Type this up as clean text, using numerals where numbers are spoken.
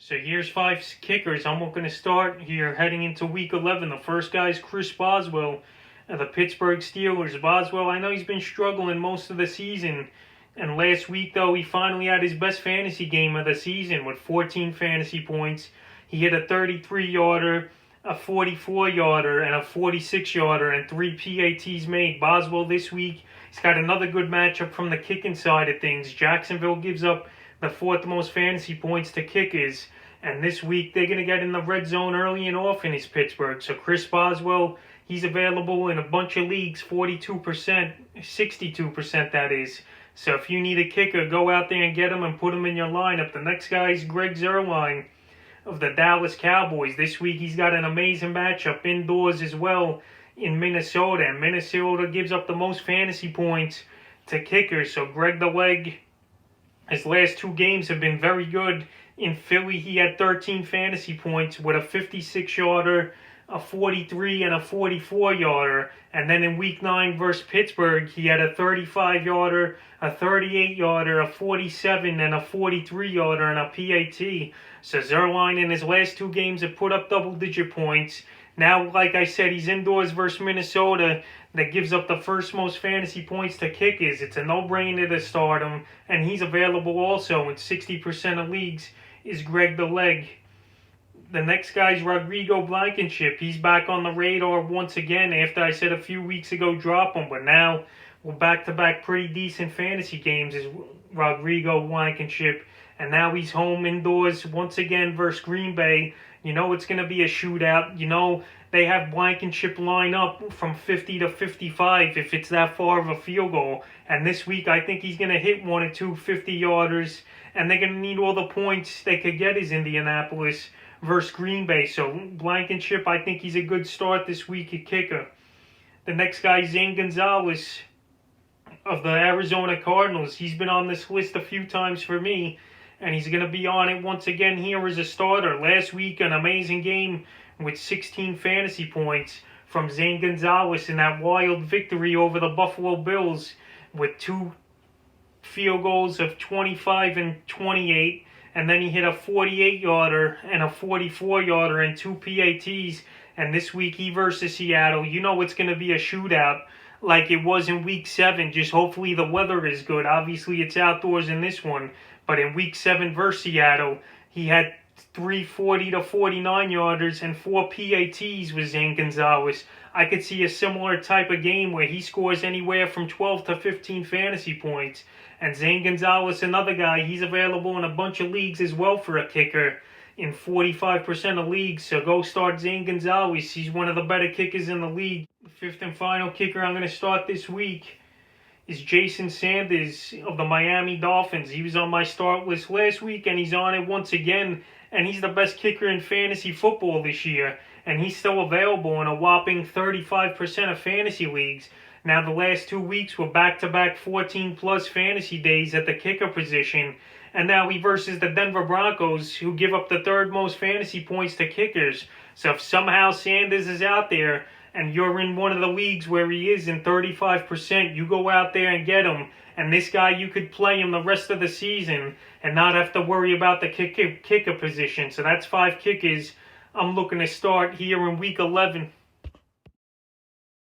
So here's 5 kickers. I'm going to start here heading into week 11. The first guy is Chris Boswell of the Pittsburgh Steelers. Boswell, I know he's been struggling most of the season. And last week, though, he finally had his best fantasy game of the season with 14 fantasy points. He hit a 33-yarder, a 44-yarder, and a 46-yarder, and 3 PATs made. Boswell this week, he's got another good matchup from the kicking side of things. Jacksonville gives up the 4th most fantasy points to kickers. And this week, they're going to get in the red zone early and often is Pittsburgh. So Chris Boswell, he's available in a bunch of leagues, 42%, 62% that is. So if you need a kicker, go out there and get him and put him in your lineup. The next guy is Greg Zuerlein of the Dallas Cowboys. This week, he's got an amazing matchup indoors as well in Minnesota. And Minnesota gives up the most fantasy points to kickers. So Greg the Leg, his last 2 games have been very good. In Philly, he had 13 fantasy points with a 56-yarder, a 43, and a 44-yarder. And then in Week 9 versus Pittsburgh, he had a 35-yarder, a 38-yarder, a 47, and a 43-yarder, and a PAT. So Zuerlein in his last 2 games have put up double-digit points. Now, like I said, he's indoors versus Minnesota. That gives up the first most fantasy points to kickers. It's a no-brainer to start him. And he's available also in 60% of leagues is Greg the Leg. The next guy is Rodrigo Blankenship. He's back on the radar once again after I said a few weeks ago drop him. But now, we're back-to-back pretty decent fantasy games is Rodrigo Blankenship. And now he's home indoors once again versus Green Bay. You know it's going to be a shootout. You know they have Blankenship line up from 50 to 55 if it's that far of a field goal. And this week I think he's going to hit 1 or 2 50-yarders. And they're going to need all the points they could get is Indianapolis versus Green Bay. So Blankenship, I think he's a good start this week at kicker. The next guy is Zane Gonzalez of the Arizona Cardinals. He's been on this list a few times for me. And he's going to be on it once again here as a starter. Last week, an amazing game with 16 fantasy points from Zane Gonzalez in that wild victory over the Buffalo Bills with 2 field goals of 25 and 28. And then he hit a 48-yarder and a 44-yarder and 2 PATs. And this week, he versus Seattle. You know it's going to be a shootout like it was in Week 7. Just hopefully the weather is good. Obviously, it's outdoors in this one. But in Week 7 versus Seattle, he had 3 40 to 49-yarders and 4 PATs with Zane Gonzalez. I could see a similar type of game where he scores anywhere from 12 to 15 fantasy points. And Zane Gonzalez, another guy, he's available in a bunch of leagues as well for a kicker in 45% of leagues. So go start Zane Gonzalez. He's one of the better kickers in the league. The 5th and final kicker I'm going to start this week is Jason Sanders of the Miami Dolphins. He was on my start list last week, and he's on it once again. And he's the best kicker in fantasy football this year. And he's still available in a whopping 35% of fantasy leagues. Now, the last 2 weeks were back-to-back 14-plus fantasy days at the kicker position. And now he versus the Denver Broncos, who give up the 3rd most fantasy points to kickers. So if somehow Sanders is out there, and you're in one of the leagues where he is in 35%, you go out there and get him. And this guy, you could play him the rest of the season and not have to worry about the kicker position. So that's 5 kickers I'm looking to start here in Week 11.